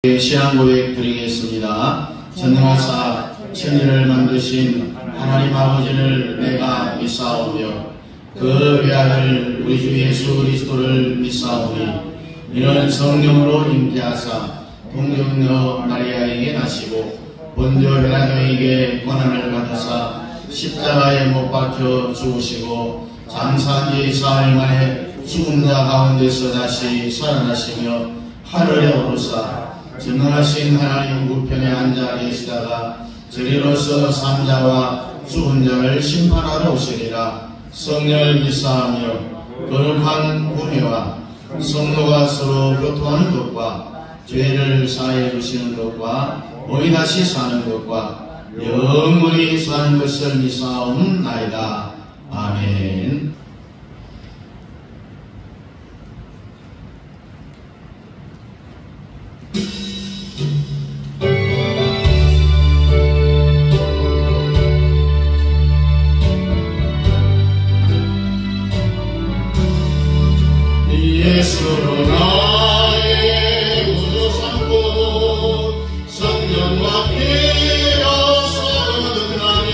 신앙 고백 드리겠습니다. 전능하사 천지를 만드신 하나님 아버지를 내가 믿사오며 그 외아들 우리 주 예수 그리스도를 믿사오니 이는 성령으로 잉태하사 동정녀 마리아에게 나시고 본디오 빌라도에게 고난을 받으사 십자가에 못 박혀 죽으시고 장사한 지 사흘 만에 죽은 자 가운데서 다시 살아나시며 하늘에 오르사 전능하신 하나님 우편에 앉아 계시다가 저리로서 산자와 죽은 자를 심판하러 오시리라. 성령을 믿사하며 거룩한 분회와 성도가 서로 교통하는 것과 죄를 사해 주시는 것과 몸이 다시 사는 것과 영원히 사는 것을 믿사옵나이다. 아멘. 예수로 나의 구주 삼고 성령과 피로 거듭나니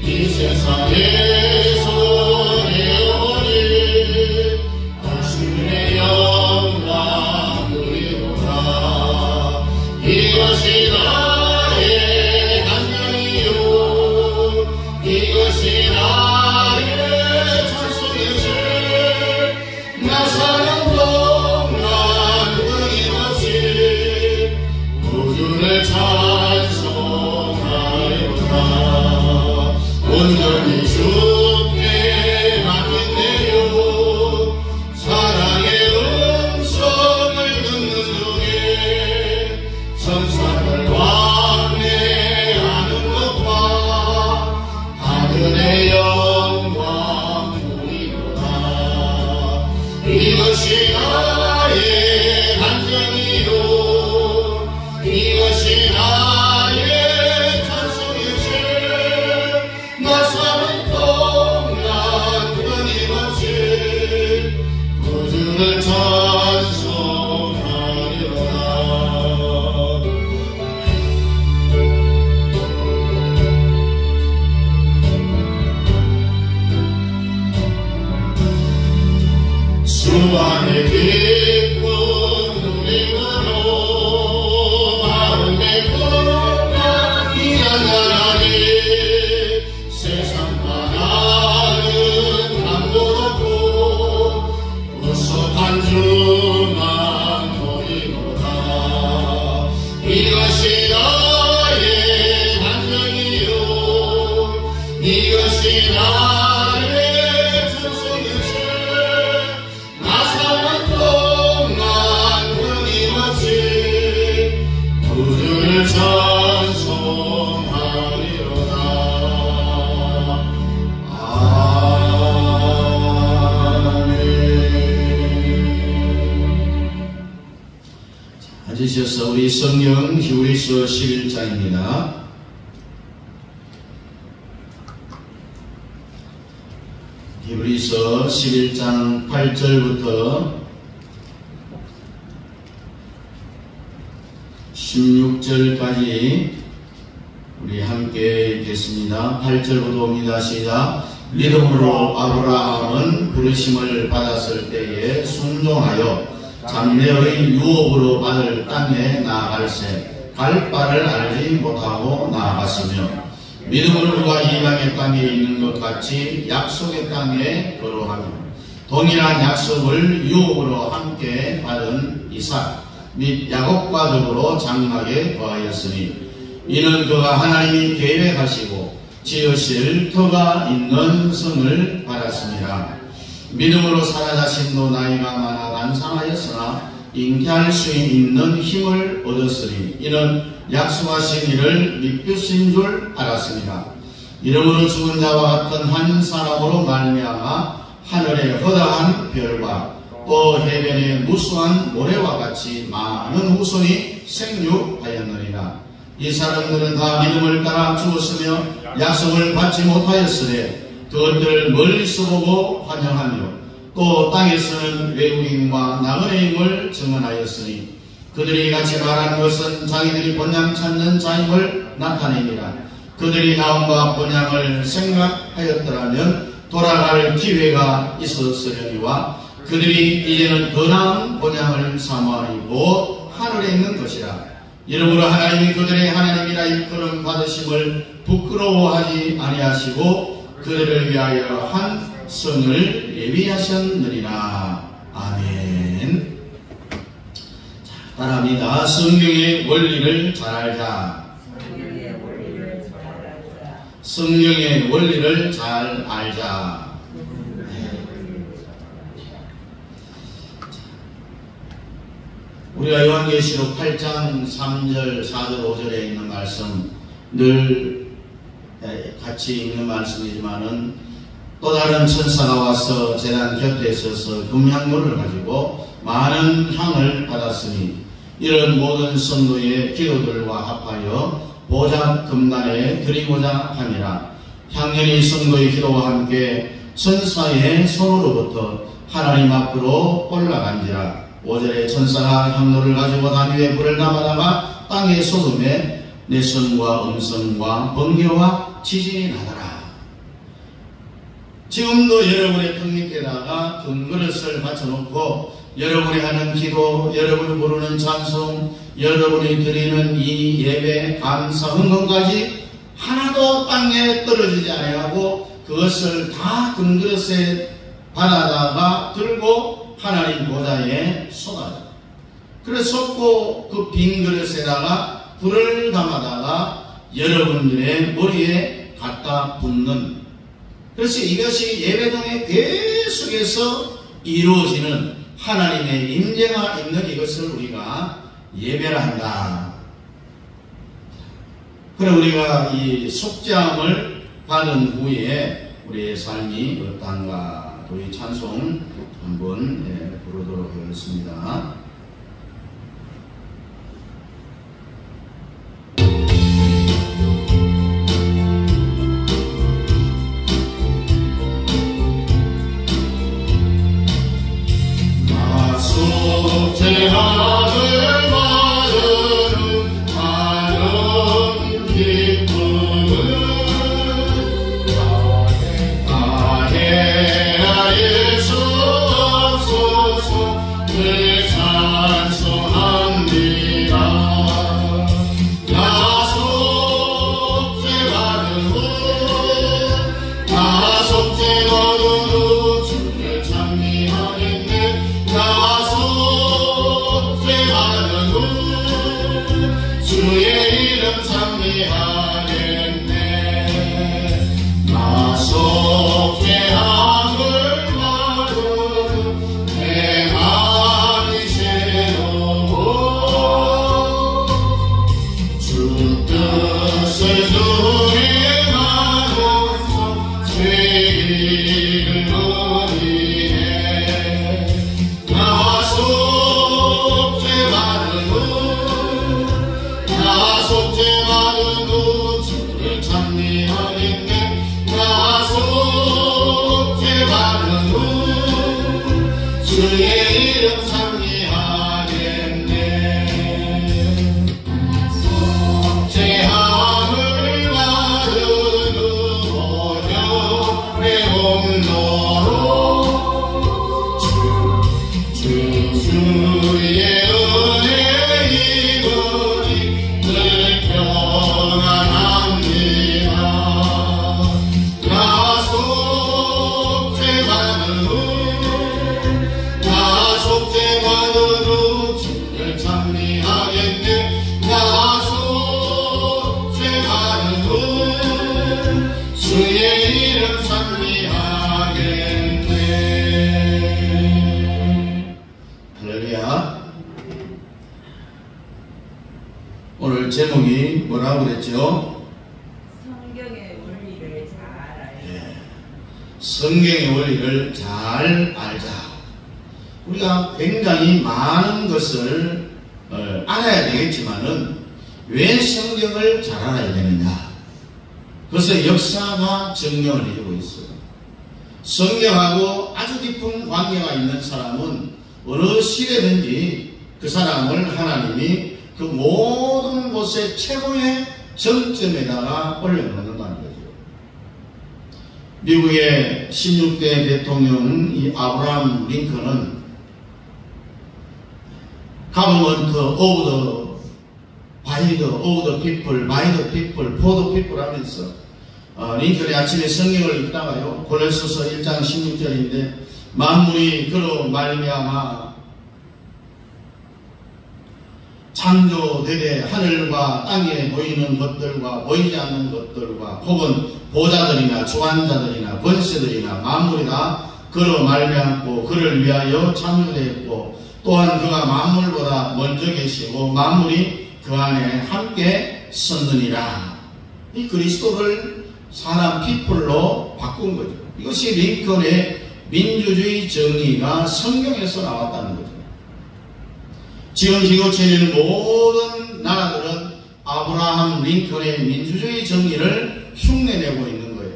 이 세상에서 내어오니 당신의 영광 누리노라. 이것이 나의 간증이요 이것이 나의 찬송이지. 나 사는 동안 끊임없이 구주를 찬송하리로다. 온전히 주께 맡긴대요. 사랑의 음성을 듣는 중에 천사를 왕래하는 것과 하늘의 영광 보이노라. 이것이 나의 간증이요 이것이 나의 찬송이지. 나 사는 동안 끊임없이 구주를 찬송하리로다. 수많은 기쁜 누림으로 마음의 꿈과 이야기하니 세상 바라는 남도롭고 구속한 주만 보이노라. 이것이 나의 간증이요 이것이 나의 찬송이지. 나 사는 동안 끊임없이 구주를 찬송하리로다. 아멘. 앉으셔서 우리 성령 히브리서 11장입니다. 히브리서 11장 8절부터 16절까지 우리 함께 읽겠습니다. 8절부터 옵니다. 시작. 믿음으로 아브라함은 부르심을 받았을 때에 순종하여 장래의 유업으로 받을 땅에 나아갈새 갈 바를 알지 못하고 나아갔으며 믿음으로 그가 이방의 땅에 있는 것 같이 약속의 땅에 거로하며 동일한 약속을 유업으로 함께 받은 이삭 및 야곱과 더불어 장막에 거하였으니 이는 그가 하나님이 계획하시고 지으실 터가 있는 성을 받았습니다. 믿음으로 사라 자신도 나이가 많아 단상하였으나 잉태할 수 있는 힘을 얻었으니 이는 약속하신 이를 믿으신 줄 알았습니다. 이러므로 죽은 자와 같은 한 사람으로 말미암아 하늘의 허다한 별과 또 해변의 무수한 모래와 같이 많은 후손이 생육하였느니라. 이 사람들은 다 믿음을 따라 죽었으며 약속을 받지 못하였으되 그것들을 멀리서 보고 환영하며 또 땅에서는 외국인과 나그네임을 증언하였으니 그들이 같이 말하는 것은 자기들이 본향 찾는 자임을 나타내니라. 그들이 나음과 본향을 생각하였더라면 돌아갈 기회가 있었으려니와 그들이 이제는 더 나은 본향을 사모하니 곧 하늘에 있는 것이라. 이러므로 하나님이 그들의 하나님이라 일컬음 받으심을 부끄러워하지 아니하시고 그들을 위하여 한 성을 예비하셨느니라. 아멘. 자, 따라합니다. 성경의 원리를 잘 알자. 성경의 원리를 잘 알자. 우리가 요한계시록 8장 3절, 4절, 5절에 있는 말씀 늘 같이 읽는 말씀이지만은 또 다른 천사가 와서 제단 곁에 서서 금향로를 가지고 많은 향을 받았으니 이런 모든 성도의 기도들과 합하여 보좌 금단에 드리고자 함이라. 향연이 성도의 기도와 함께 천사의 손으로부터 하나님 앞으로 올라간지라. 5절에 천사가 향로를 가지고 단 위에 불을 남아다가 땅에 쏟음에 내성과 음성과 번개와 지진이 나더라. 지금도 여러분의 턱 밑에다가 금그릇을 받쳐놓고 여러분이 하는 기도, 여러분이 부르는 찬송, 여러분이 드리는 이 예배, 감사, 헌금까지 하나도 땅에 떨어지지 아니하고 그것을 다 금그릇에 받아다가 들고 하나님 보좌에 쏟아져. 그래서 쏟고 그 빈 그릇에다가 불을 담아다가 여러분들의 머리에 갖다 붓는. 그래서 이것이 예배당의 계속해서 이루어지는 하나님의 임재가 있는 이것을 우리가 예배를 한다. 그래 우리가 이 속죄함을 받은 후에 우리의 삶이 어떤가 우리 찬송 한번 부르도록 하겠습니다. 속죄함을 받은 하는 기쁨을 다해할 수 없소서 늘 찬송합니다. 나 속죄받은 후 주를 찬미하겠네. 나 속죄받은 후 주의 이름 찬미하겠네. 나 속죄함을 받은 내 마음이 새로워 주 뜻을 수행하면서 죄를 누리네. 나 속죄받은 후 주를 찬미하겠네. 나 속죄받은 후 주의 이름 찬미하겠네. 속죄함을 받은 후 오염의 온도로 주의 은혜 이거니 늘 평안합니다. 나 속죄받은 후 주를 찬미하겠네. 나 속죄받은 후 주의 이름 찬미하겠네. 할렐루야. 오늘 제목이 뭐라고 그랬죠? 성경의 원리를 잘 알아야 성경의 원리를 잘 알자. 우리가 굉장히 많은 것을 알아야 되겠지만은 왜 성경을 잘 알아야 되느냐? 그것의 역사가 증명을 해주고 있어요. 성경하고 아주 깊은 관계가 있는 사람은 어느 시대든지 그 사람을 하나님이 그 모든 곳의 최고의 정점에다가 올려놓는다는 거죠. 미국의 16대 대통령 이 아브라함 링컨은 Government of the by the people, for the people 하면서 링컨이 아침에 성경을 읽다가요, 골로새서 1장 16절인데 만물이 그로 말미암아 창조되되 하늘과 땅에 보이는 것들과 보이지 않는 것들과 혹은 보좌들이나 주관자들이나 권세들이나 만물이 다 그로 말미암고 그를 위하여 창조되었고 또한 그가 만물보다 먼저 계시고 만물이 그 안에 함께 섰느니라. 이 그리스도를 사람 피플로 바꾼 거죠. 이것이 링컨의 민주주의 정의가 성경에서 나왔다는 거죠. 지금 지구촌에 있는 모든 나라들은 아브라함 링컨의 민주주의 정의를 흉내내고 있는 거예요.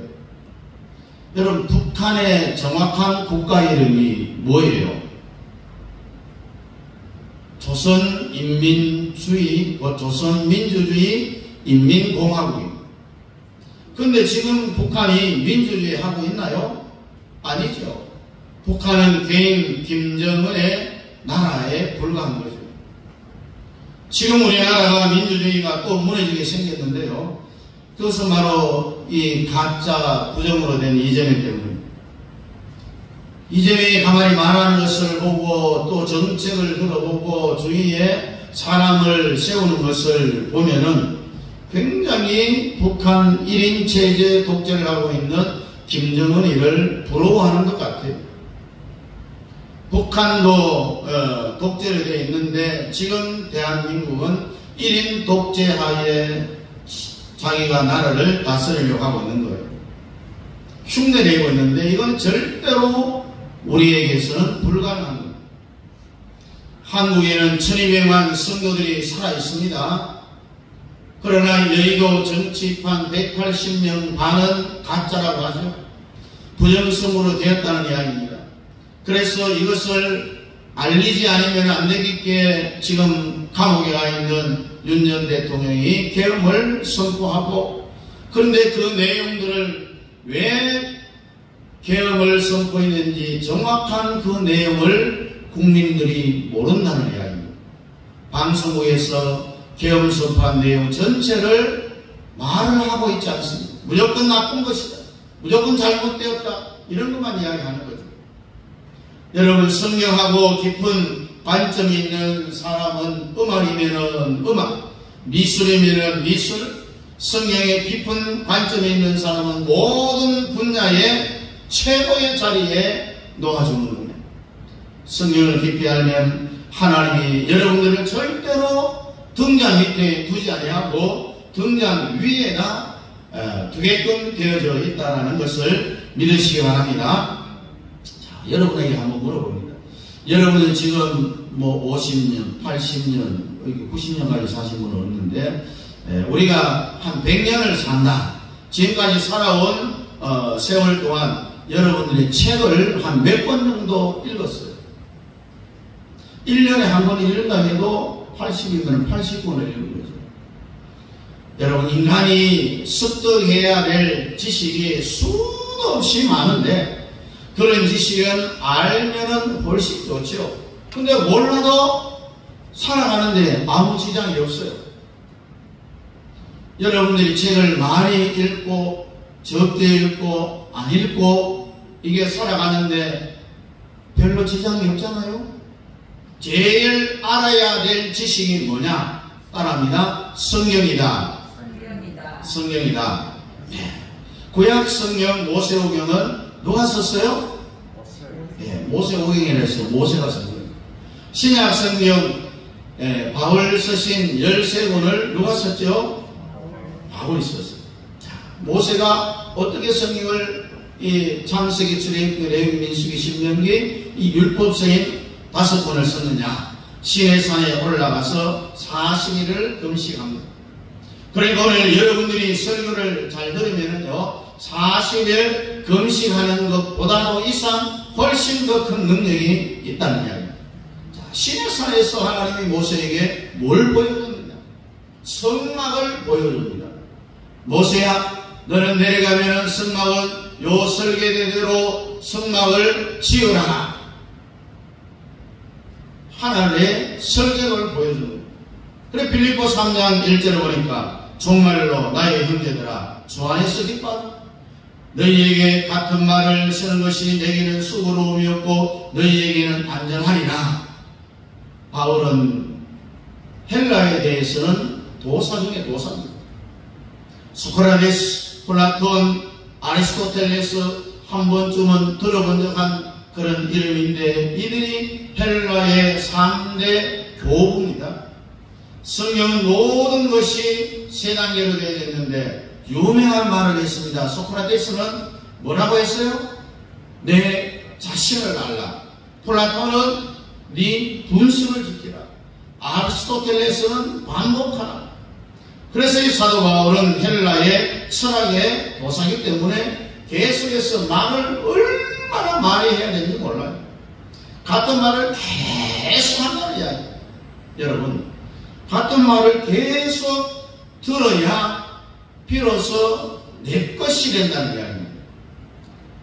여러분, 북한의 정확한 국가 이름이 뭐예요? 조선민주주의 인민공화국입니다. 그런데 지금 북한이 민주주의 하고 있나요? 아니죠. 북한은 개인 김정은의 나라에 불과한 거죠. 지금 우리나라가 민주주의가 또 무너지게 생겼는데요. 그것은 바로 이 가짜 부정으로 된 이재명 때문입니다. 이재명이 가만히 말하는 것을 보고 또 정책을 들어보고 주위에 사람을 세우는 것을 보면은 굉장히 북한 1인 체제 독재를 하고 있는 김정은이를 부러워하는 것 같아요. 북한도 독재로 되어 있는데 지금 대한민국은 1인 독재 하에 자기가 나라를 다스리려고 하고 있는 거예요. 흉내내고 있는데 이건 절대로 우리에게서는 불가능한 겁니다. 한국에는 1200만 성도들이 살아있습니다. 그러나 여의도 정치판 180명 반은 가짜라고 하죠. 부정성으로 되었다는 이야기입니다. 그래서 이것을 알리지 않으면 안 되겠기에 지금 감옥에 가 있는 윤 전 대통령이 계엄을 선포하고, 그런데 그 내용들을 왜 계엄을 선포했는지 정확한 그 내용을 국민들이 모른다는 이야기입니다. 방송국에서 계엄 선포한 내용 전체를 말을 하고 있지 않습니다. 무조건 나쁜 것이다, 무조건 잘못되었다, 이런 것만 이야기하는 거죠. 여러분, 성경하고 깊은 관점이 있는 사람은 음악이면은 음악, 미술이면은 미술, 성경에 깊은 관점이 있는 사람은 모든 분야의 최고의 자리에 놓아주는 겁니다. 성경을 깊이 알면 하나님이 여러분들을 절대로 등잔 밑에 두지 아니하고 등잔 위에나 두게끔 되어져 있다는 것을 믿으시기 바랍니다. 자, 여러분에게 한번 물어봅니다. 여러분은 지금 뭐 50년, 80년, 90년까지 사신 분은 없는데 우리가 한 100년을 산다. 지금까지 살아온 세월 동안 여러분들이 책을 한 몇 권 정도 읽었어요. 1년에 한 번 읽는다 해도 80이면 80권을 읽는 거죠. 여러분, 인간이 습득해야 될 지식이 수도 없이 많은데 그런 지식은 알면은 훨씬 좋죠. 근데 몰라도 살아가는데 아무 지장이 없어요. 여러분들이 책을 많이 읽고 적게 읽고 안 읽고 이게 살아가는데 별로 지장이 없잖아요. 제일 알아야 될 지식이 뭐냐? 따라합니다. 성경이다. 성경이다. 네. 구약 성경 모세오경은 누가 썼어요? 네, 모세오경이라서 모세가 쓴 거예요. 신약 성경 바울 쓰신 13권을 누가 썼죠? 바울이 썼어요. 자, 모세가 어떻게 성경을 이 창세기, 출애굽기, 레위기, 민수기, 신명기 이 율법서인 5권을 썼느냐? 시내산에 올라가서 40일을 금식합니다. 그러니까 오늘 여러분들이 설교를 잘 들으면요, 40일 금식하는 것보다도 이상 훨씬 더 큰 능력이 있다는 이야기입니다. 자, 시내산에서 하나님이 모세에게 뭘 보여줬느냐? 성막을 보여줍니다. 모세야, 너는 내려가면 성막은 요 설계대로 성막을 지으라. 하나님의 설계를 보여주는 거예요. 그래 빌립보 3장 1절을 보니까 정말로 나의 형제들아 주 안에서 기뻐하라. 너희에게 같은 말을 쓰는 것이 내게는 수고로움이었고 너희에게는 안전하리라. 바울은 헬라에 대해서는 도사 중에 도사입니다. 소크라테스, 플라톤, 아리스토텔레스 한 번쯤은 들어본 적한 그런 이름인데 이들이 헬라의 3대 교부입니다. 성경은 모든 것이 세 단계로 되어 있는데 유명한 말을 했습니다. 소크라테스는 뭐라고 했어요? 내 자신을 알라. 플라톤은 네 분수를 지키라. 아리스토텔레스는 반복하라. 그래서 이 사도 바울은 헬라의 철학의 도사이기 때문에 계속해서 말을 얼마나 많이 해야 되는지 몰라요. 같은 말을 계속 한다는 이야기. 여러분, 같은 말을 계속 들어야 비로소 내 것이 된다는 이야기입니다.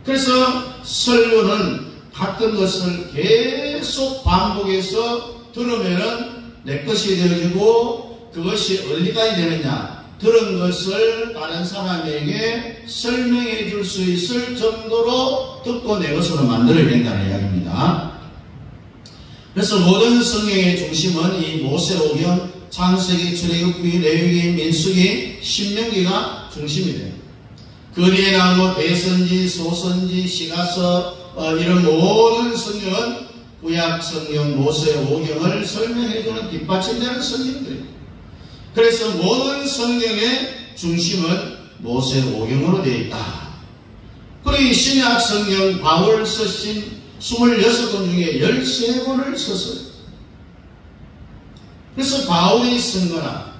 그래서 설교는 같은 것을 계속 반복해서 들으면은 내 것이 되어지고 그것이 어디까지 되느냐? 들은 것을 다른 사람에게 설명해 줄 수 있을 정도로 듣고 내 것으로 만들어야 된다는 이야기입니다. 그래서 모든 성경의 중심은 이 모세오경, 창세기, 출애굽기, 레위기, 민수기, 신명기가 중심이 돼요. 그 뒤에 나오고 대선지, 소선지, 시가서 이런 모든 성경은 구약 성경, 모세오경을 설명해주는 뒷받침되는 성경들이에요. 그래서 모든 성경의 중심은 모세오경으로 되어 있다. 그리고 이 신약 성경 바울 쓰신 26권 중에 13권을 썼어요. 그래서 바울이 쓴 거나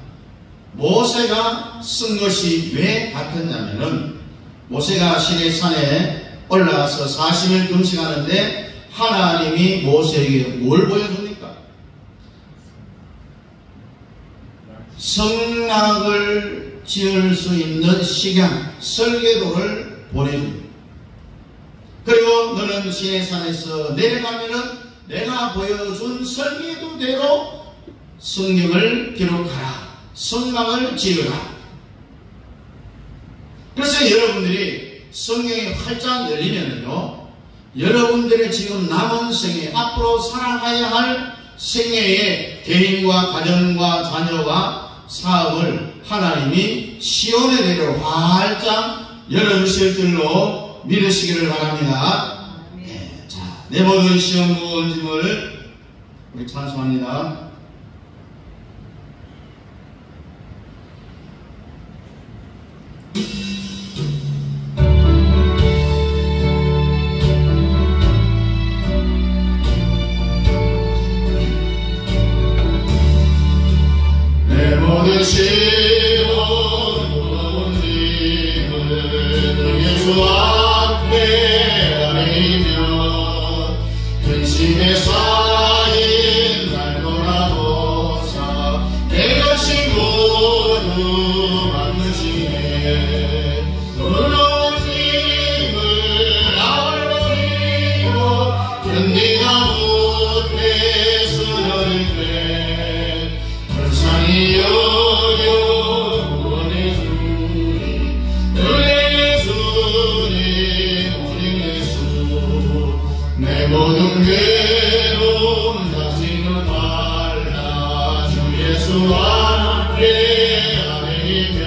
모세가 쓴 것이 왜 같았냐면은 모세가 시내산에 올라가서 40일 금식하는데 하나님이 모세에게 뭘 보여줍니까? 성막을 지을 수 있는 식양, 설계도를 보내줍니다. 그리고 너는 시내산에서 내려가면은 내가 보여준 설계도대로 성경을 기록하라. 성막을 지으라. 그래서 여러분들이 성경이 활짝 열리면은요, 여러분들의 지금 남은 생애, 앞으로 살아가야 할 생애의 개인과 가정과 자녀와 사업을 하나님이 시온의 대로 활짝 열어주실 줄로 믿으시기를 바랍니다. 네, 자, 내 모든 시험 무언짐을 우리 찬송합니다. 내 모든 시험 무언짐을 예수 앞에 아뢰며 근심에 쌓인 날 돌아보사 내 것이 모두 만드시네. 무너운 짐을 나홀로 지고 견디다 못해 쓰러질 때 불쌍히 여겨 구원해 주니 은혜 주니 오직 예수. 내 모든 괴로움 다시는 말라. 주 예수 앞에 아뢰며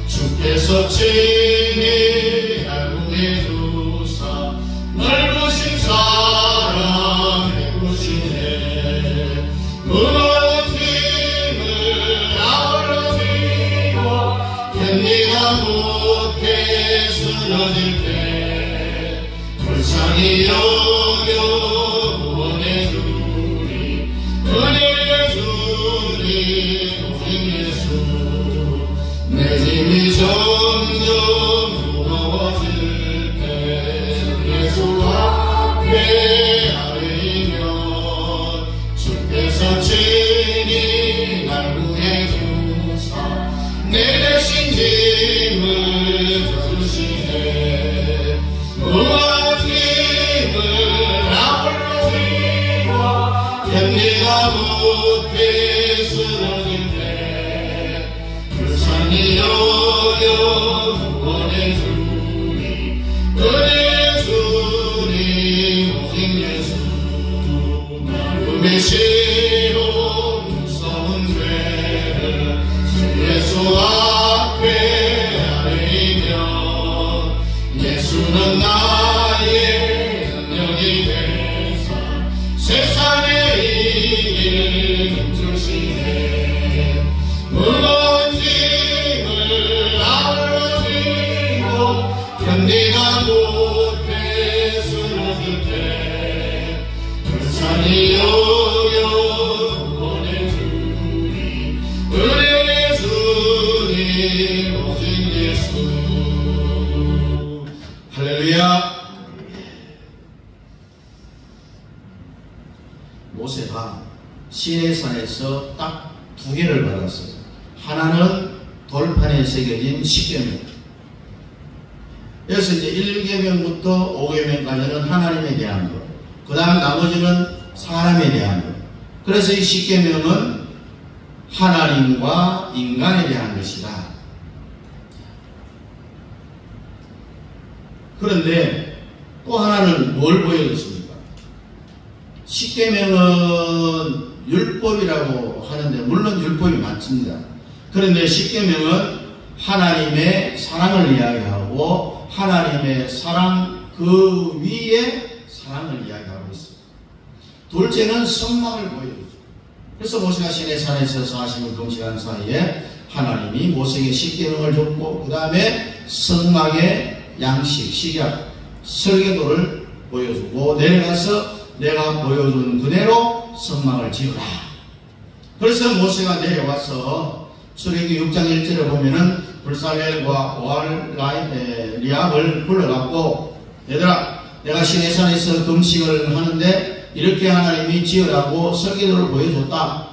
주께서 친히 알고해 주사 넓으신 사랑 베푸시네. 무너진 짐을 나홀로 지고 견디다 못해 쓰러질 때 불쌍히 여겨 구원해 주니 은혜 주니 오직 예수. 내 짐이 점점 무거워질 때 예수 앞에 아뢰며 주시네 무너짐을 아울러지고 견디다 못해 쓰러질 때 불쌍히 여겨 보내주니 은혜 주니 오직 예수 나름의 무서운 죄를 주 예수 앞에 아뢰며 예수는 나의 능력이 되사 세상에 이길 주시네 무너짐을 아울러지고 견디다 못해 쓰러질 때 불쌍히 여겨 보내주니 은혜 주니 오직 예수 할렐루야. 모세가 시내산에서 딱 두 개를 받았어요. 하나는 돌판에 새겨진 10계명. 여기서 이제 1계명부터 5계명까지는 하나님에 대한 것. 그 다음 나머지는 사람에 대한 것. 그래서 이 10계명은 하나님과 인간에 대한 것이다. 그런데 또 하나는 뭘 보여줬습니까? 10계명은 율법이라고 하는데 물론 율법이 맞습니다. 그런데 10계명은 하나님의 사랑을 이야기하고 하나님의 사랑 그 위에 사랑을 이야기하고 있습니다. 둘째는 성막을 보여주죠. 그래서 모세가 시내산에서 40일 금식한 사이에 하나님이 모세에게 10계명을 줬고 그 다음에 성막의 양식, 식약, 설계도를 보여주고 내려가서 내가 보여준 그대로 성막을 지으라. 그래서 모세가 내려와서 출애굽기 6장 1절에 보면은 불살렐과 오할리압을 불러갖고 얘들아 내가 시내산에서 금식을 하는데 이렇게 하나님이 지으라고 설계도를 보여줬다.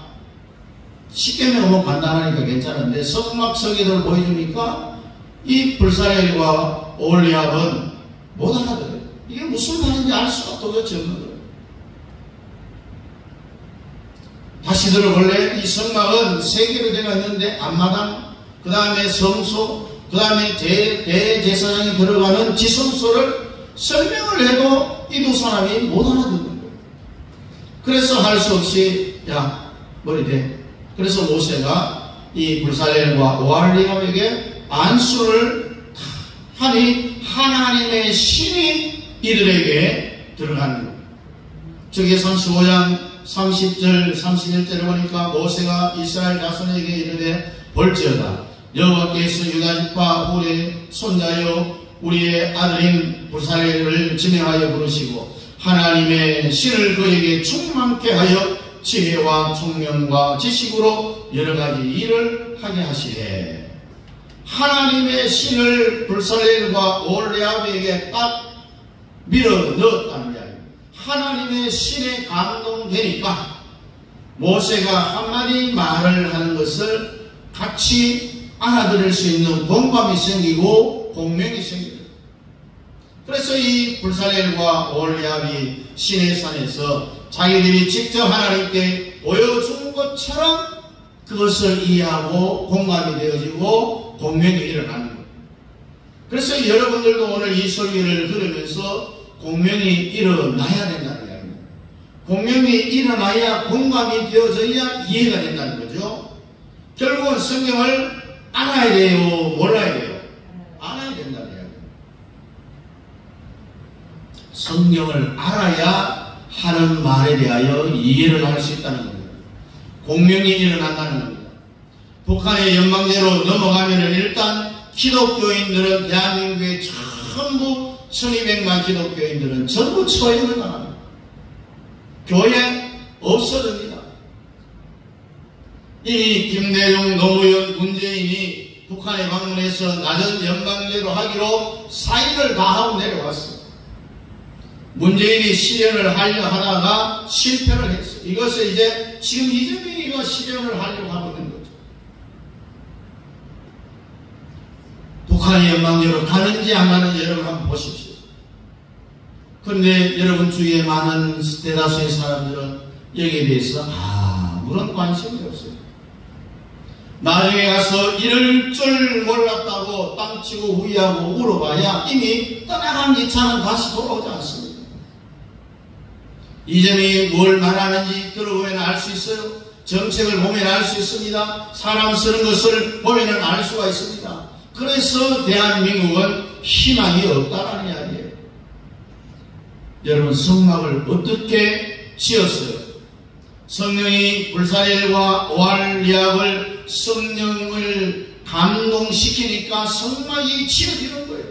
10계명 뭐 간단하니까 괜찮은데 성막 설계도를 보여주니까 이 불살렐과 오할리압은 못 알아들어요. 이게 무슨 말인지 알 수가 도대체 없는 거예요. 다시 들어볼래? 이 성막은 세 개로 되어 있는데 앞마당, 그 다음에 성소, 그 다음에 대제사장이 들어가는 지성소를 설명을 해도 이 두 사람이 못 알아듣는 거예요. 그래서 할 수 없이 야 머리 대. 그래서 모세가 이 불살렐과 오할리압에게 안수를 하니 하나님의 신이 이들에게 들어가는 거예요. 저기 35장 30절 31절에 보니까 모세가 이스라엘 자손에게 이르되 볼지어다 여호와께서 유다집과 우리의 손자여 우리의 아들인 불살렐을 지명하여 부르시고 하나님의 신을 그에게 충만케 하여 지혜와 총명과 지식으로 여러가지 일을 하게 하시되 하나님의 신을 불살렐과 오할리압에게 딱 밀어 넣었다는 이야기입니다. 하나님의 신에 감동되니까 모세가 한마디 말을 하는 것을 같이 알아들을 수 있는 공감이 생기고 공명이 생깁니다. 그래서 이 불살렐과 오할리압이 시내산에서 자기들이 직접 하나님께 보여준 것처럼 그것을 이해하고 공감이 되어지고 공명이 일어나는 거예요. 그래서 여러분들도 오늘 이 설교를 들으면서 공명이 일어나야 된다는 이야기입니다. 공명이 일어나야 공감이 되어져야 이해가 된다는 거죠. 결국은 성경을 알아야 돼요? 몰라야 돼요? 알아야 된다는 이야기입니다. 성경을 알아야 하는 말에 대하여 이해를 할 수 있다는 겁니다. 공명이 일어난다는 겁니다. 북한의 연방제로 넘어가면 일단 기독교인들은 대한민국의 전부 1200만 기독교인들은 전부 처형을 당합니다. 교회 없어집니다. 이미 김대중, 노무현, 문재인이 북한에 방문해서 낮은 연방제로 하기로 사인을 다 하고 내려왔어요. 문재인이 실현을 하려 하다가 실패를 했어요. 이것을 이제 지금 이재명이가 실현을 하려고 하고 있는 거죠. 북한의 연방제로 가는지 안 가는지 여러분 한번 보십시오. 그런데 여러분 주위에 많은 대다수의 사람들은 여기에 대해서 아무런 관심이 없어요. 나중에 가서 이럴 줄 몰랐다고 땅치고 후회하고 울어봐야 이미 떠나간 이 차는 다시 돌아오지 않습니다. 이 점이 뭘 말하는지 들어보면 알 수 있어요. 정책을 보면 알 수 있습니다. 사람 쓰는 것을 보면 알 수가 있습니다. 그래서 대한민국은 희망이 없다는 이야기예요. 여러분, 성막을 어떻게 지었어요? 성령이 불사일과 오할리압을 성령을 감동시키니까 성막이 지어지는 거예요.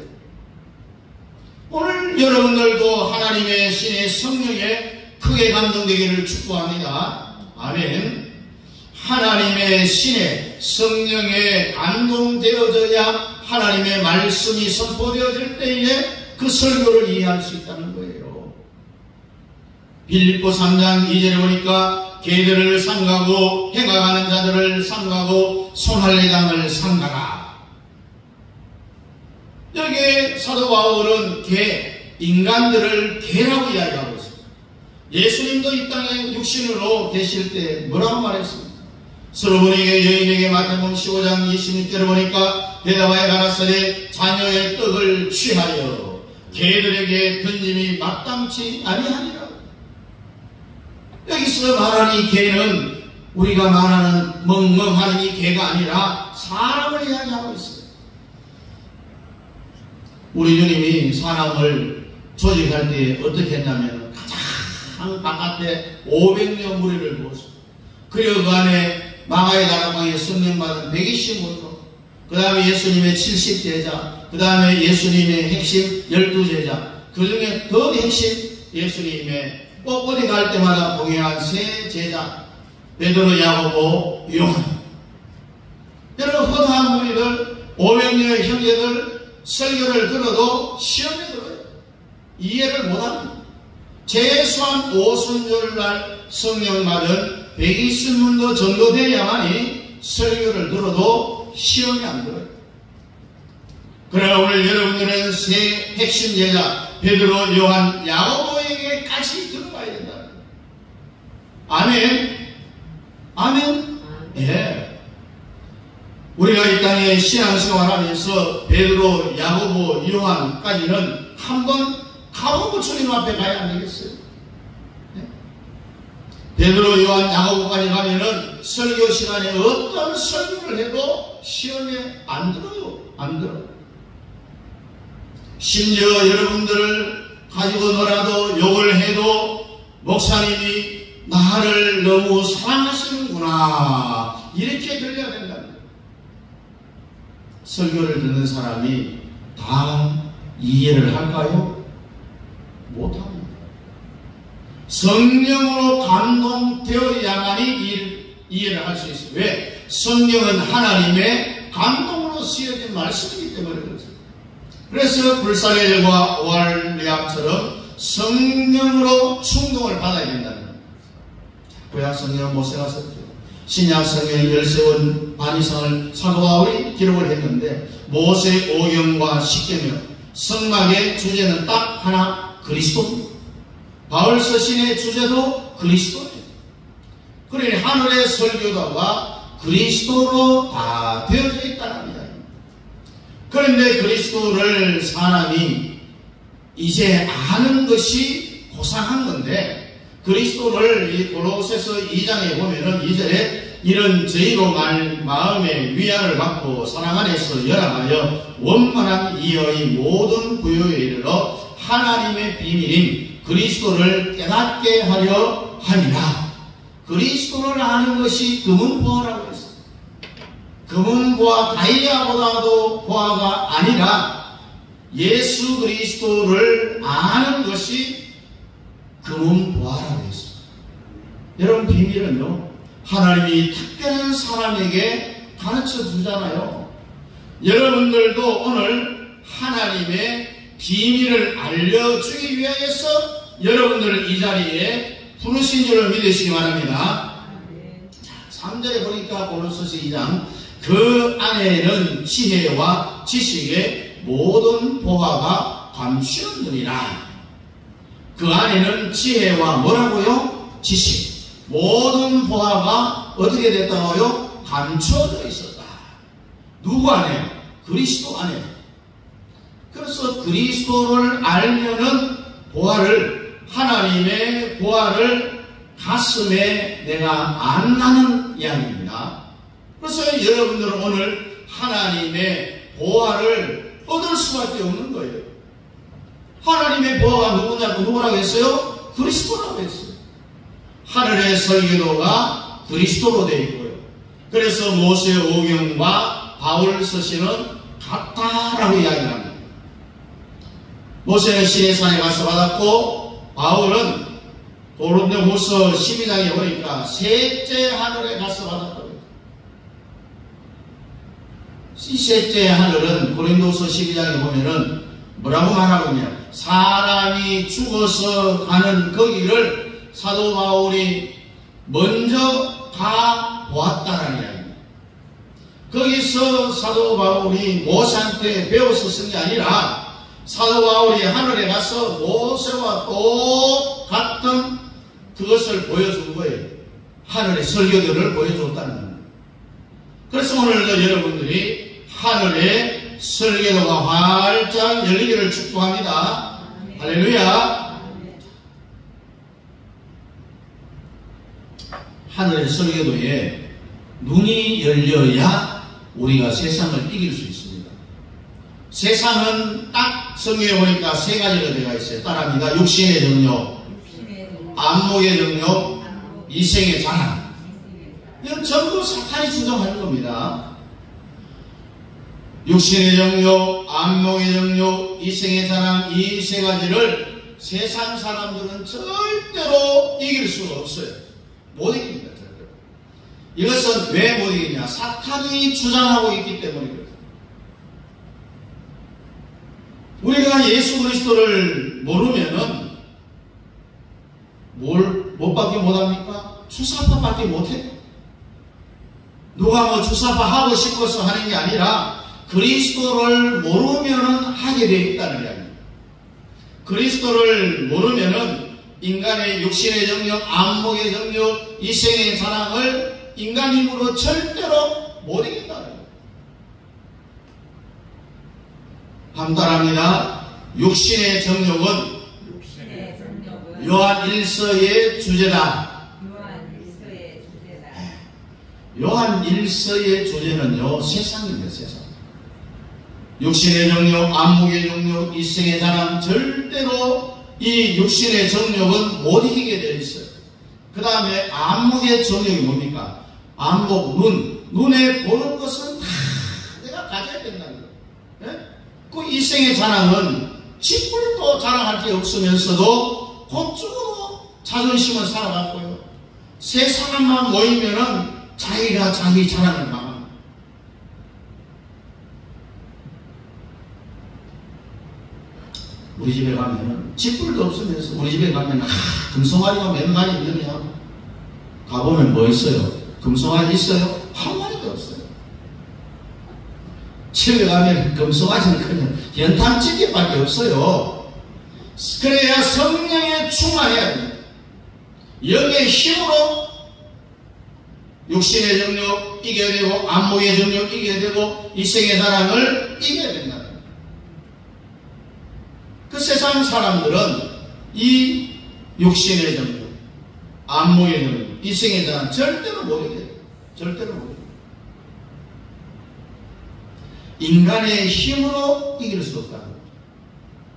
오늘 여러분들도 하나님의 신의 성령에 크게 감동되기를 축복합니다. 아멘. 하나님의 신의 성령에 감동되어져야 하나님의 말씀이 선포되어질 때에 그 설교를 이해할 수 있다는 거예요. 빌립보 3장 2절에 보니까 개들을 삼가고 행악하는 자들을 삼가고 손할례장을 삼가라. 여기에 사도 바울은 인간들을 개라고 이야기하고 있습니다. 예수님도 이 땅에 육신으로 계실 때 뭐라고 말했습니까? 서로분에게 여인에게 마태복음 15장 26절에 보니까 대답하여 가라사대 자녀의 떡을 취하여 개들에게 던짐이 마땅치 아니하니라. 여기서 말하는 이 개는 우리가 말하는 멍멍하는 이 개가 아니라 사람을 이야기하고 있어요. 우리 주님이 사람을 조직할 때 어떻게 했냐면 가장 바깥에 500여 무리를 두었습니다. 그리고 그 안에 마가의 다락방에 성령 받은 120무리로, 그 다음에 예수님의 70제자, 그 다음에 예수님의 핵심 12제자, 그 중에 더 핵심 예수님의 꼭 어디 갈 때마다 동행한 세 제자, 베드로, 야고보, 요한. 여러분, 허다한 무리들, 500명의 형제들 설교를 들어도 시험에 들어요. 이해를 못합니다. 최소한 오순절날 성령 받은 120문도 정도 돼야만이 설교를 들어도 시험이 안 들어요. 그러나 오늘 여러분들은 세 핵심 제자 베드로, 요한, 야고보에게까지 들어가야 된다. 아멘. 아멘. 예. 우리가 이 땅에 신앙생활하면서 베드로, 야고보, 요한까지는 한번 가보고 주님 앞에 가야 안 되겠어요? 네? 베드로, 요한, 야고보까지 가면은 설교 시간에 어떤 설교를 해도 시험에 안 들어요. 안 들어요. 심지어 여러분들을 가지고 놀아도 욕을 해도 목사님이 나를 너무 사랑하시는구나 이렇게 들려야 된다. 설교를 듣는 사람이 다 이해를 할까요? 못합니다. 성령으로 감동되어야만이 이해를 할 수 있어요. 왜? 성령은 하나님의 감동으로 쓰여진 말씀이기 때문에 그렇습니다. 그래서 불사일과 오할리압처럼 성령으로 충동을 받아야 된다는 겁니다. 구약 성경은 모세가 썼죠. 신약 성경의 13권 반 이상을 사도 바울이 기록을 했는데 모세 오경과 십계명, 성막의 주제는 딱 하나, 그리스도입니다. 바울 서신의 주제도 그리스도입니다. 그러니 하늘의 설교도가 그리스도로 다 되어져 있다는 이야기입니다. 그런데 그리스도를 사람이 이제 아는 것이 고상한 건데, 그리스도를 이 골로새서 2장에 보면은 2절에 이런 저희로 마음의 위안을 받고 사랑 안에서 열악하여 원만한 이의 모든 구요에 이르러 하나님의 비밀인 그리스도를 깨닫게 하려 함이라. 그리스도를 아는 것이 금은보화라고 했어요. 금은보화 다이아보다도 보화가 아니라 예수 그리스도를 아는 것이 금은보화라고 했어요. 여러분, 비밀은요, 하나님이 특별한 사람에게 가르쳐 주잖아요. 여러분들도 오늘 하나님의 비밀을 알려주기 위해서 여러분들을 이 자리에 부르신 줄을 믿으시기 바랍니다. 자, 3절에 보니까 골로새서 2장 그 안에는 지혜와 지식의 모든 보화가 감추었느니라. 그 안에는 지혜와 뭐라고요? 지식, 모든 보화가 어떻게 됐다고요? 감춰져 있었다. 누구 안에? 그리스도 안에. 그래서 그리스도를 알면은 보화를, 하나님의 보화를 가슴에 내가 안다는 이야기입니다. 그래서 여러분들은 오늘 하나님의 보화를 얻을 수밖에 없는 거예요. 하나님의 보화가 누구라고 했어요? 그리스도라고 했어요. 하늘의 설교도가 그리스도로 되어 있고요. 그래서 모세 오경과 바울 서신은 같다라고 이야기를 합니다. 모세는 시내산에 가서 받았고 바울은 고린도후서 12장에 보니까 셋째 하늘에 가서 받았다고 해요. 이 셋째 하늘은 고린도후서 12장에 보면은 뭐라고 말하고 있냐? 사람이 죽어서 가는 거기를 사도 바울이 먼저 가 보았다라는 이야기입니다. 거기서 사도 바울이 모세한테 배워서 쓴 게 아니라 사도 바울이 하늘에 가서 모세와 똑같은 그것을 보여준 거예요. 하늘의 설교들을 보여줬다는 겁니다. 그래서 오늘도 여러분들이 하늘의 설교도가 활짝 열리기를 축복합니다. 할렐루야. 하늘의 설교도에 눈이 열려야 우리가 세상을 이길 수 있습니다. 세상은 딱 성경에 보니까 세 가지가 되어 있어요. 따라합니다. 육신의 정욕, 안목의 정욕, 이생의 자랑. 이건 전부 사탄이 주장하는 겁니다. 육신의 정욕, 안목의 정욕, 이생의 자랑, 이 세 가지를 세상 사람들은 절대로 이길 수가 없어요. 못 이깁니다. 절대로. 이것은 왜 못 이기냐? 사탄이 주장하고 있기 때문이거든요. 우리가 예수 그리스도를 모르면은 뭘밖에 못합니까? 주사파밖에 못해요. 누가 뭐 주사파 하고 싶어서 하는 게 아니라 그리스도를 모르면은 하게 되어 있다는 이야기입니다. 그리스도를 모르면은 인간의 육신의 정욕, 안목의 정욕, 이생의 자랑을 인간 힘으로 절대로 못 이긴다는 거예요. 함따랍니다. 육신의 정욕은 요한 1서의 주제다. 요한 1서의 주제는요, 세상입니다, 세상. 육신의 정욕, 안목의 정욕, 이생의 자랑, 절대로 이 육신의 정욕은 못 이기게 되어 있어요. 그 다음에 안목의 정욕이 뭡니까? 안목, 눈에 보는 것은 다 내가 가져야 된다는 거예요. 네? 그 이생의 자랑은 짓불도 자랑할 게 없으면서도 곧적으로 자존심을 살아갔고요. 세 사람만 모이면은 자기가 자기 자랑을 망합니다. 우리 집에 가면은 짓불도 없으면서 우리 집에 가면은 금송아리가 몇 마리 있느냐? 가보면 뭐 있어요? 금송아리 있어요? 한 마리도 없어요. 집에 가면 금송아지는 그냥 연탄찌개밖에 없어요. 그래야 성령에 충만해야 됩니다. 영의 힘으로 육신의 정욕 이겨야 되고 안목의 정욕 이겨야 되고 이생의 자랑을 이겨야 된다. 그 세상 사람들은 이 육신의 정욕, 안목의 정욕, 이생의 자랑 절대로 못 이겨요. 절대로 못 이겨요. 인간의 힘으로 이길 수 없다.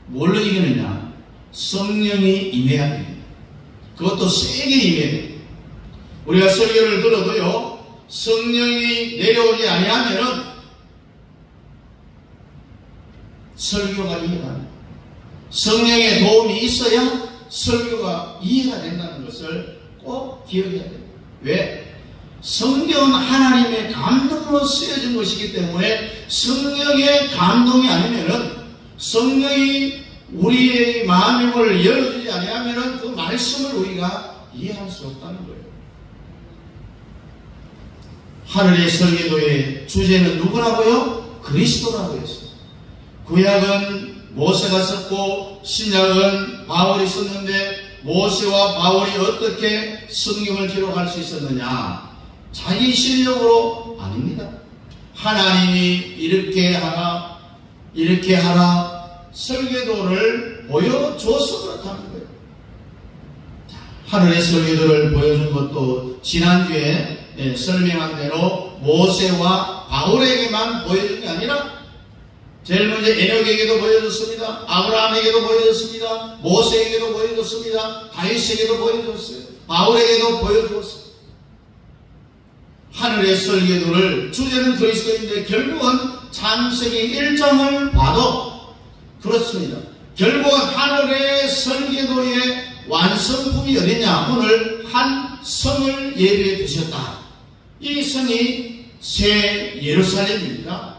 뭘로 이기느냐? 성령이 임해야 됩니다. 그것도 세게 임해야 됩니다. 우리가 설교를 들어도요, 성령이 내려오지 아니하면은 설교가 이해가 안 돼요. 성령의 도움이 있어야 설교가 이해가 된다는 것을 꼭 기억해야 됩니다. 왜? 성경은 하나님의 감동으로 쓰여진 것이기 때문에 성령의 감동이 아니면은 성령이 우리의 마음을 열어주지 아니하면은 그 말씀을 우리가 이해할 수 없다는 거예요. 하늘의 설계도의 주제는 누구라고요? 그리스도라고 했어요. 구약은 모세가 썼고 신약은 바울이 썼는데 모세와 바울이 어떻게 성경을 기록할 수 있었느냐? 자기 실력으로 아닙니다. 하나님이 이렇게 하라 설계도를 보여줘서 그렇다는 거예요. 하늘의 설계도를 보여준 것도 지난주에 설명한 대로 모세와 바울에게만 보여준 게 아니라 제일 먼저 에녹에게도 보여줬습니다. 아브라함에게도 보여줬습니다. 모세에게도 보여줬습니다. 다윗에게도 보여줬어요. 바울에게도 보여주었어요. 하늘의 설계도를 주제는 그리스도인데 결국은 창세기 1장을 봐도 그렇습니다. 결국은 하늘의 설계도의 완성품이 어디냐? 오늘 한 성을 예배해 주셨다. 이 성이 새 예루살렘입니다.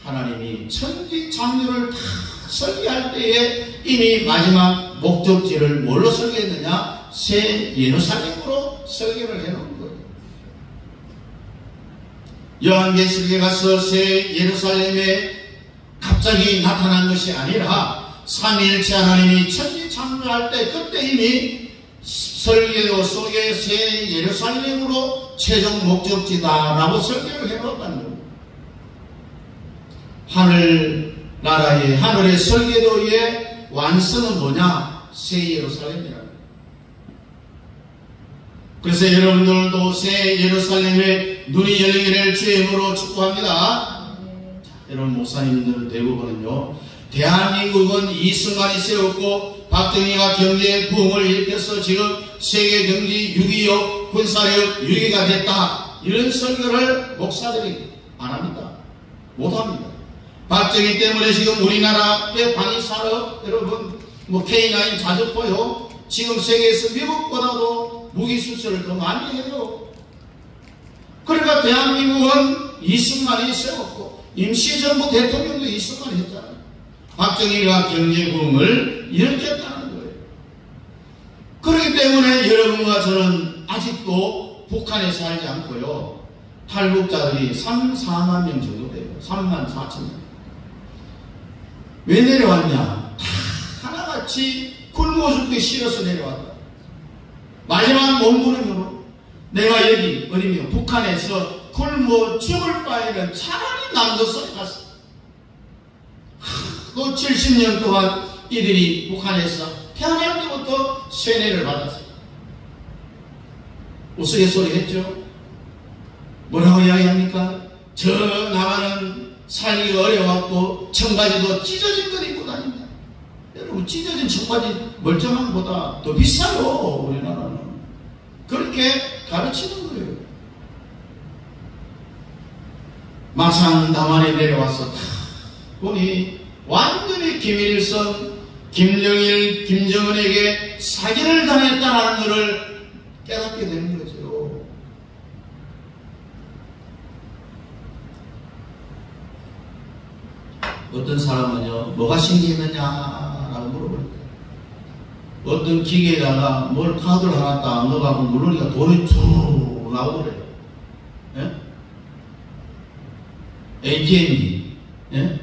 하나님이 천지 창조를 다 설계할 때에 이미 마지막 목적지를 뭘로 설계했느냐? 새 예루살렘으로 설계를 해놓은 거예요. 요한계시록에 가서 새 예루살렘에 갑자기 나타난 것이 아니라 삼위일체 하나님이 천지 창조할 때 그때 이미 설계도 속에 새 예루살렘으로 최종 목적지다라고 설계를 해놓았다는 겁니다. 하늘나라의 하늘의 설계도의 완성은 뭐냐? 새 예루살렘이라는 거예요. 그래서 여러분들도 새 예루살렘에 눈이 열리기를 주의 이름으로 축복합니다. 여러분 목사님들 대부분은요, 대한민국은 이승만이 세웠고 박정희가 경제 부흥을 일으켜서 지금 세계 경제 6.25 군사력 6위가 됐다, 이런 설교를 목사들이 안 합니다. 못 합니다. 박정희 때문에 지금 우리나라의 방위산업, 여러분 뭐 K9 자주포요, 지금 세계에서 미국보다도 무기 수출을 더 많이 해요. 그러니까 대한민국은 이승만이 세웠고 임시정부 대통령도 이승만이 했잖아요. 박정희가 경제부흥을 일으켰다는 거예요. 그렇기 때문에 여러분과 저는 아직도 북한에 살지 않고요, 탈북자들이 3, 4만 명 정도 돼요. 3만 4천 명. 왜 내려왔냐? 다 하나같이 굶어 죽기 싫어서 내려왔다. 마지막 몸부림으로 내가 여기 어디며 북한에서 굶어 죽을 바에는 차라리 남조선에 갔어. 또 70년 동안 이들이 북한에서 태어날 때부터 세뇌를 받았어요. 우스갯소리 했죠. 뭐라고 이야기합니까? 저 나만은 살기가 어려웠고 청바지도 찢어진 것 입고 다닌다. 여러분, 찢어진 청바지 멀쩡한 것보다 더 비싸요, 우리나라는. 그렇게 가르치는 거예요. 막상 남한에 내려와서 보니 완전히 김일성, 김정일, 김정은에게 사기를 당했다는 것을 깨닫게 되는 거죠. 어떤 사람은요, 뭐가 신기했느냐라고 물어볼 때, 어떤 기계에다가 뭘 카드를 하나 딱 넣어가고 누르니까 돈이 쭉 나오더래요. 예? ATM이. 예?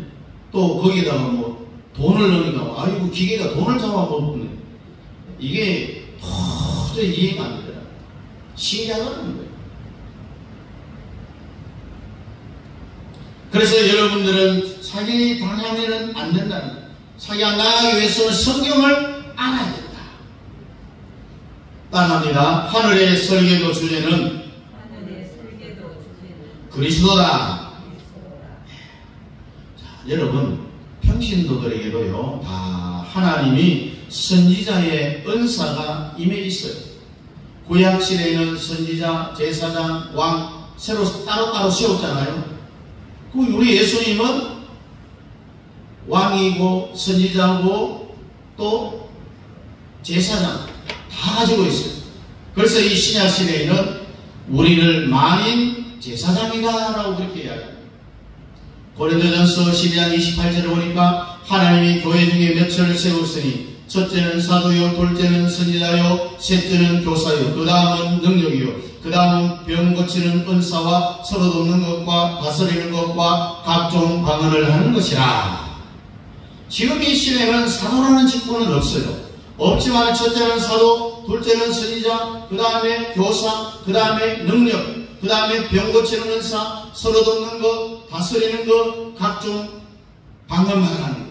또 거기다가 뭐 돈을 넣으니까 아이고 기계가 돈을 잡아먹었네. 이게 도저히 이해가 안 되더라. 신기하다는 거예요. 그래서 여러분들은 사기 당하면은 안 된다는 거예요. 사기 안 당하기 위해서는 성경을 알아야 된다. 따라합니다. 하늘의 설계도 주제는 그리스도다. 자, 여러분, 평신도들에게도요, 다 하나님이 선지자의 은사가 임해 있어요. 구약시대에는 선지자, 제사장, 왕 새로 따로따로 세웠잖아요. 그 우리 예수님은 왕이고 선지자고 또 제사장 다 가지고 있어요. 그래서 이 신약 시대에는 우리를 만인 제사장이다라고 그렇게 이야기합니다. 고린도전서 12장 28절을 보니까 하나님이 교회 중에 몇을 세웠으니 첫째는 사도요, 둘째는 선지자요, 셋째는 교사요, 그 다음은 능력이요, 그 다음 병 고치는 은사와 서로 돕는 것과 다스리는 것과 각종 방언을 하는 것이라. 지금 이 시대에는 사도라는 직분은 없어요. 없지만 첫째는 사도, 둘째는 선지자, 그 다음에 교사, 그 다음에 능력, 그 다음에 병 고치는 은사, 서로 돕는 것, 다스리는 것, 각종 방언만 하는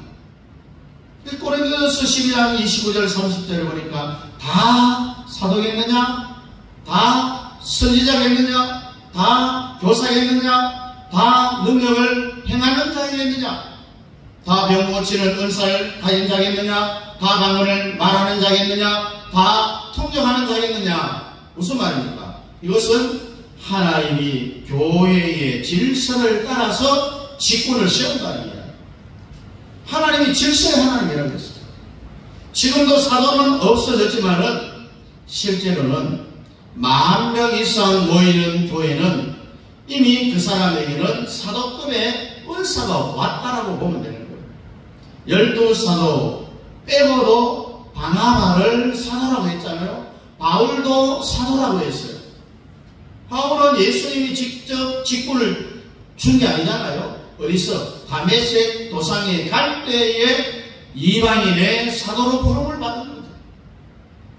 것. 고린도전서 12장 29절 30절을 보니까 다 사도겠느냐? 다 선지자겠느냐? 다 교사겠느냐? 다 능력을 행하는 자겠느냐? 다 병 고치는 은사를 가진 자겠느냐? 다 방언을 말하는 자겠느냐? 다 통역하는 자겠느냐? 무슨 말입니까? 이것은 하나님이 교회의 질서를 따라서 직분을 세운다는 거예요. 하나님이 질서의 하나님이라고 했어요. 지금도 사도는 없어졌지만은 실제로는 10,000명 이상 모이는 교회는 이미 그 사람에게는 사도급의 은사가 왔다라고 보면 되는 거예요. 12사도 빼고도 바나바를 사도라고 했잖아요. 바울도 사도라고 했어요. 바울은 예수님이 직접 직분을 준 게 아니잖아요. 어디서? 다메섹 도상에 갈 때에 이방인의 사도로 부름을 받은 거죠.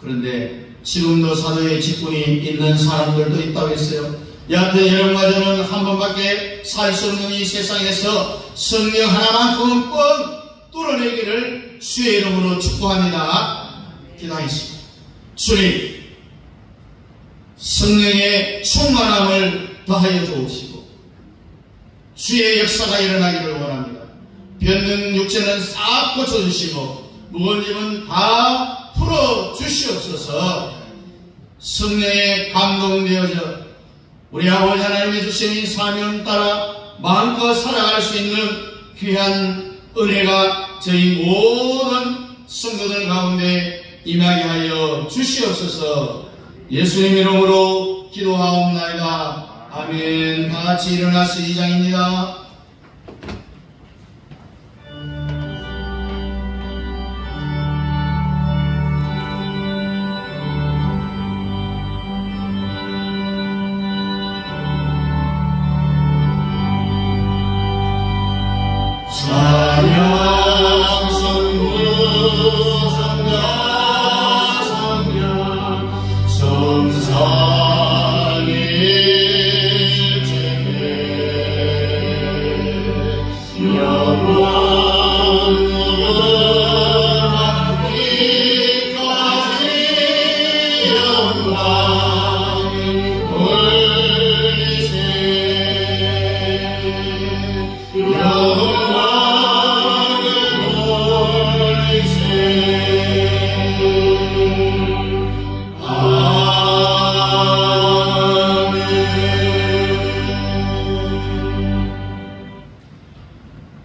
그런데 지금도 사도의 직분이 있는 사람들도 있다고 했어요. 여하튼 여러분과 저는 한 번밖에 살 수 없는 이 세상에서 성령 하나만큼은 뻥 뚫어내기를 주의 이름으로 축복합니다. 기도하겠습니다. 주님, 성령의 충만함을 더하여 주옵시고 주의 역사가 일어나기를 원합니다. 변는 육체는 싹 고쳐주시고 무거운 짐은 다 풀어주시옵소서. 성령에 감동되어져 우리 아버지 하나님이 주신 이 사명 따라 마음껏 살아갈 수 있는 귀한 은혜가 저희 모든 성도들 가운데 임하게 하여 주시옵소서. 예수님 이름으로 기도하옵나이다. 아멘. 다 같이 일어나서 2장입니다.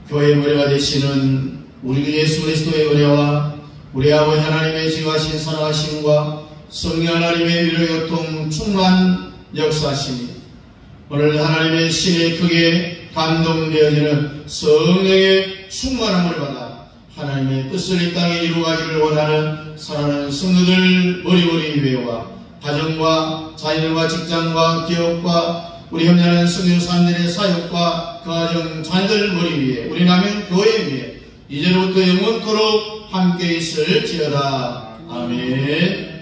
교회의 머리가 되시는 우리 주 예수 그리스도의 은혜와 우리 아버지 하나님의 지혜하신 사랑하심과 성령 하나님의 위로교통 충만 역사하심이 오늘 하나님의 신에 크게 감동되어지는 성령의 충만함을 받아 하나님의 뜻을 이 땅에 이루어가기를 원하는 사랑하는 성도들 머리머리 위에와 가정과 자녀들과 직장과 기업과 우리 협력하는 성교사님들의 사역과 그 가정 자녀들 머리 위에 우리 남은 교회 위에 이제부터 영원토록 함께 있을지어다. 아멘.